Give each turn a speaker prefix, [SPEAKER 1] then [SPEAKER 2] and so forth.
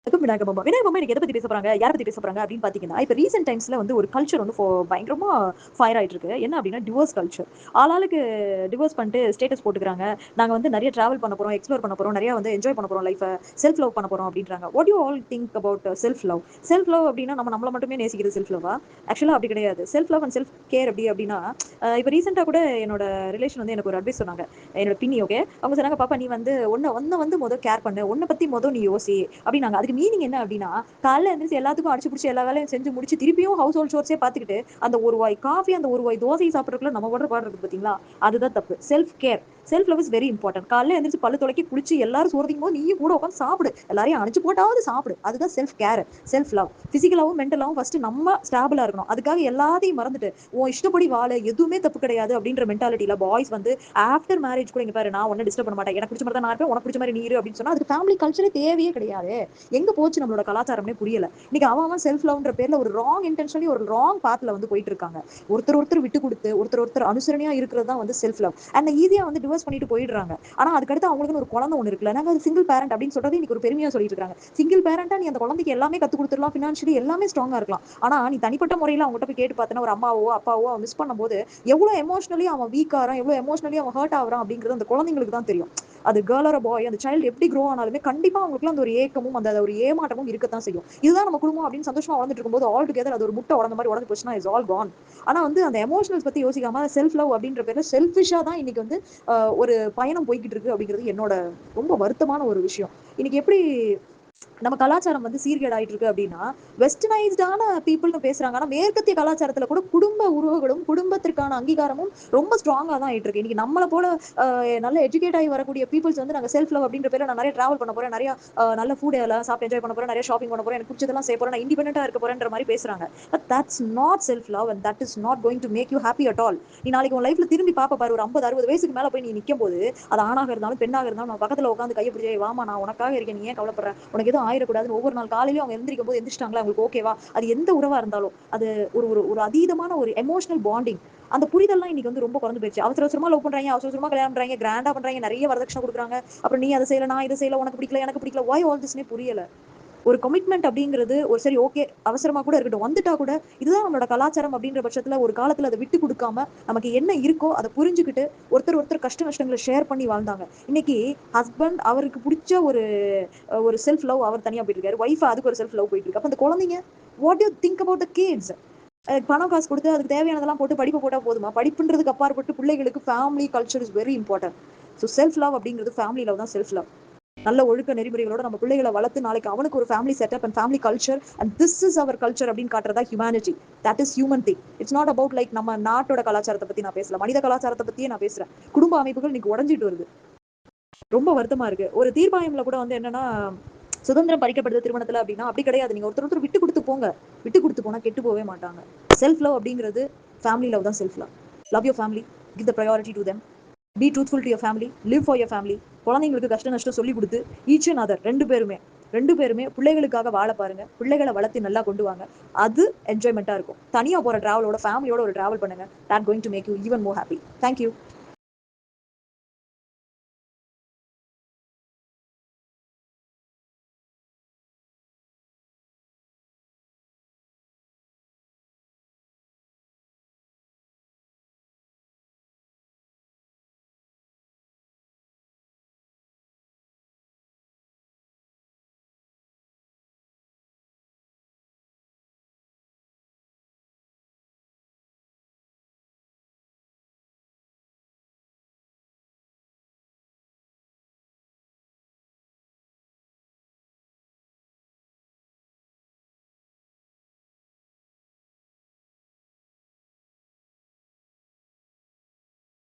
[SPEAKER 1] விநாயக பொம்மை. விநாயக பொம்மை இன்னைக்கு எத பத்தி பேச போறாங்க? யார பத்தி பேச போறாங்க அப்படின்னு பார்த்தீங்கன்னா, இப்ப ரீசென்ட் டைம்ஸ்ல வந்து ஒரு கல்ச்சர் வந்து பயங்கரமா ஃபயர் ஆயிட்டு இருக்கு. என்ன அப்படின்னா டிவோர்ஸ் கல்ச்சர். ஆளாளுக்கு டிவோர்ஸ் பண்ணிட்டு ஸ்டேட்டஸ் போட்டுக்கிறாங்க. நாங்க வந்து நெறைய டிராவல் பண்ண போறோம், எக்ஸ்ப்ளோர் பண்ண போறோம், நெறைய வந்து என்ஜாய் பண்ண போறோம் லைஃப. செல்ஃப் லவ் பண்ண போறோம் அப்படின்றாங்க. What you all think about self love? Self love அப்படின்னா நம்ம நம்மள மட்டுமே நேசிக்கிறது செல்ஃப் லவ்வா? ஆக்சுவலா அப்படி கிடையாது. Self love and self care எப்படி அப்படின்னா, இப்ப ரீசென்ட்டா கூட என்னோட ரிலேஷன் வந்து எனக்கு ஒரு அட்வைஸ் சொன்னாங்க. என்னோட பின்னி ஓகே. அவங்க சொன்னாங்க, "பாப்பா நீ வந்து உன்ன வந்து கேர் பண்ணு. உன்ன பத்தி நீ யோசி" அப்படின்னாங்க. அதுக்கு மீனிங் என்ன அப்படின்னா, காலைல எந்திரிச்சு எல்லாத்துக்கும் அடிச்சு பிடிச்சி எல்லா வேலையும் செஞ்சு முடிச்சு திருப்பியும் ஹவுஸ் ஹோல்ட் ஷோர்ஸே பார்த்துக்கிட்டு அந்த ஒரு வாய் காஃபி அந்த ஒரு வாய் தோசை சாப்பிட்றதுக்குள்ள நம்ம படுற பாடு இருக்கு பார்த்தீங்களா? அதுதான் தப்பு. Self care, self love is very important. காலைல எந்திரிச்சு பல்லு துலக்கி குளிச்சு எல்லாரும் சோறு போது நீயும் கூட உட்காந்து சாப்பிடு. எல்லாரையும் அனுப்பிச்சு போட்டாவது சாப்பிடு. அதுதான் செல்ஃப் கேர், செல்ஃப் லவ். பிசிக்கலாவும் மென்டலாவும் ஃபர்ஸ்ட் நம்ம ஸ்டாபிளா இருக்கணும். அதுக்காக எல்லாத்தையும் மறந்துட்டு உன் இஷ்டப்படி வாழ எதுவுமே தப்பு கிடையாது அப்படின்ற மென்டாலிட்டியில பாய்ஸ் வந்து ஆஃப்டர் மேரேஜ் கூட இங்க பாரு நான் ஒன்னும் டிஸ்டர்ப் பண்ண மாட்டேன். எனக்கு பிடிச்ச மாதிரி தான் நான் இருப்பேன், உனக்கு பிடிச்ச மாதிரி நீ இரு அப்படின்னு சொன்னா அதுக்கு ஃபேமிலி கல்ச்சரே தேவையே கிடையாது. எங்க போச்சு நம்மளோட கலாச்சாரமே புரியல. இன்னைக்கு அவன் செல்ஃப் லவ்ன்ற பேர்ல ஒரு ராங் இன்டென்ஷனலி ஒரு ராங் பாத்ல வந்து போயிட்டு இருக்காங்க. ஒருத்தர் விட்டு கொடுத்து ஒருத்தர் அனுசரணையா இருக்கிறது தான் வந்து செல்ஃப் லவ். அண்ட் ஈஸியா வந்து டிவோர்ஸ் பண்ணிட்டு போயிடுறாங்க. ஆனா அதுக்கடுத்து அவங்களுக்கு ஒரு குழந்தை ஒண்ணு இருக்குல்ல, நாங்க அது சிங்கிள் பேரண்ட் அப்படின்னு சொல்றது இன்னைக்கு ஒரு பெருமையா சொல்லிட்டு இருக்காங்க. சிங்கிள் பேரண்டா நீ அந்த குழந்தைக்கு எல்லாமே கத்து கொடுத்துடலாம், பினான்சியலி எல்லாமே ஸ்ட்ராங்கா இருக்கலாம். ஆனா நீ தனிப்பட்ட முறையில அவங்ககிட்ட போய் கேட்டு பார்த்தனா ஒரு அம்மாவோ அப்பாவோ மிஸ் பண்ணும்போது எவ்வளவு எமோஷனலி அவன் வீக் ஆறான், எவ்வளவு எமோஷனலி அவன் ஹர்ட் ஆகுறான் அப்படிங்கிறது அந்த குழந்தைங்களுக்கு தான் தெரியும். அது கேர்ள் ஆர் பாய் அந்த சைல்டு எப்படி க்ரோ ஆனாலுமே கண்டிப்பா அவங்களுக்கு அந்த ஒரு ஏக்கமும் அந்த ஒரு ஏமாற்றமும் இருக்கத்தான் செய்யும். இதுதான் நம்ம குடும்பம் அப்படின்னு சந்தோஷமா வளர்ந்துட்டு இருக்கும்போது ஆல் டுகெதர் அது ஒரு முட்டை உடந்த மாதிரி உடஞ்சு போச்சுன்னா இஸ் ஆல் கான். ஆனா வந்து அந்த எமோஷனல்ஸ் பத்தி யோசிக்காம செல்ஃப் லவ் அப்படின்ற பேர்ல செல்ஃபிஷா தான் இன்னைக்கு வந்து ஒரு பயணம் போய்கிட்டு இருக்கு அப்படிங்கிறது என்னோட ரொம்ப வருத்தமான ஒரு விஷயம். இன்னைக்கு எப்படி நம்ம கலாச்சாரம் வந்து சீர்கேடாயிட்டு இருக்கு அப்படின்னா வெஸ்டர்னைஸ்டான பீப்புள்னு பேசுறாங்க. ஆனா மேற்கத்திய கலாச்சாரத்துல கூட குடும்ப உறவுகளும் குடும்பத்திற்கான அங்கீகாரமும் ரொம்ப ஸ்ட்ராங்கா தான் ஆயிட்டு இருக்கு. இன்னைக்கு நம்மள போல நல்ல எஜுகேட் ஆகி வரக்கூடிய பீப்புள்ஸ் வந்து நாங்க செல்ஃப் லவ் அப்படின்ற பேர்ல நான் நிறைய டிராவல் பண்ண போறேன், நிறைய நல்ல ஃபுட் எல்லாம் சாப்பிட்டு என்ஜாய் பண்ண போறேன், நிறைய ஷாப்பிங் பண்ண போறேன், எனக்கு பிடிச்சதெல்லாம் செய்ய போறேன், நான் இண்டிபெண்டா இருக்க போறேன்ற மாதிரி பேசுறாங்க. But that's not self love and that is not going to make you happy at all. நீ நாளைக்கு உன் லைஃப்ல திரும்பி பாப்ப பாரு, ஒரு 50 60 வயசுக்கு மேல போய் நீ நிக்கும் போது அது ஆணாக இருந்தாலும் பெண்ணாக இருந்தாலும் நம்ம பக்கத்துல உட்காந்து கையை பிடிச்சி வாமா நான் உனக்காக இருக்கேன், நீ ஏன் கவலைப்படுற, உனக்கு எதுவும் ஆயிடக்கூடாதுன்னு ஒவ்வொரு நாள் காலையிலும் அவங்க எந்திரிக்கும் போது எந்திரிச்சிட்டாங்களா அவங்களுக்கு ஓகேவா, அது எந்த உறவா இருந்தாலும் அது ஒரு ஒரு ஒரு அதீதமான ஒரு எமோஷனல் பாண்டிங். அந்த புரிதல்லாம் இன்னைக்கு வந்து ரொம்ப குறைஞ்சு போயிடுச்சு. அவசர அவசரமா லவ் பண்றாங்க, அவசர அவசரமா கல்யாணம் பண்றாங்க, கிராண்டா பண்றாங்க, நிறைய வரதட்சணை கொடுக்குறாங்க. அப்புறம் நீ அதை செய்யல நான் இதை செய்யல, உனக்கு பிடிக்கல எனக்கு பிடிக்கல, why all this னே புரியல. ஒரு கமிட்மெண்ட் அப்படிங்கிறது ஒரு சரி ஓகே அவசரமா கூட இருக்கட்டும் வந்துட்டா கூட இதுதான் நம்மளோட கலாச்சாரம் அப்படின்ற பட்சத்துல ஒரு காலத்துல அதை விட்டு கொடுக்காம நமக்கு என்ன இருக்கோ அதை புரிஞ்சுக்கிட்டு ஒருத்தர் கஷ்ட நஷ்டங்களை ஷேர் பண்ணி வாழ்ந்தாங்க. இன்னைக்கு ஹஸ்பண்ட் அவருக்கு பிடிச்ச ஒரு ஒரு செல்ஃப் லவ் அவர் தனியா போயிட்டு இருக்காரு, ஒய்ஃப் அதுக்கு ஒரு செல்ஃப் லவ் போயிட்டு இருக்கு. அப்ப அந்த குழந்தைங்க what you think about the kids? பணம் காசு கொடுத்து அதுக்கு தேவையானதெல்லாம் போட்டு படிப்பு போட்டா போதுமா? படிப்புன்றதுக்கு அப்பாற்பட்டு பிள்ளைகளுக்கு family culture is very important. So self love அப்படிங்கிறது ஃபேமிலி லவ் தான் செல்ஃப் லவ். நல்ல ஒழுக்க நெறிமுறைகளோட நம்ம பிள்ளைகளை வளர்த்து நாளைக்கு அவனுக்கு ஒரு family setup and family culture and this is our culture அப்படின்னு காட்டுறதா humanity. That is human thing. It's not about like நம்ம நாட்டோட கலாச்சாரத்தை பத்தி நான் பேசல, மனித கலாச்சாரத்தை பத்தியே நான் பேசுறேன். குடும்ப அமைப்புகள் இன்னைக்கு உடஞ்சிட்டு வருது. ரொம்ப வருத்தமா இருக்கு. ஒரு தீர்ப்பாயம்ல கூட வந்து என்னன்னா சுதந்திரம் பறிக்கப்படுது திருமணத்துல அப்படின்னா அப்படி கிடையாது. நீங்க ஒருத்தர் விட்டு கொடுத்து போங்க, விட்டு கொடுத்து போனா கெட்டு போவே மாட்டாங்க. செல்ஃப் லவ் அப்படிங்கிறது ஃபேமிலி லவ் தான் self love. Love your family, give the priority to them, be truthful to your family, live for your family. குழந்தைங்களுக்கு கஷ்ட நஷ்டம் சொல்லி கொடுத்து ஈச் அண்ட் அதர் ரெண்டு பேருமே பிள்ளைகளுக்காக வாழ பாருங்க. பிள்ளைகளை வளர்த்து நல்லா கொண்டு வாங்க. அது என்ஜாய்மெண்ட்டா இருக்கும். தனியா போற டிராவலோட ஃபேமிலியோட ஒரு டிராவல் பண்ணுங்க. That going to make you even more happy. Thank you.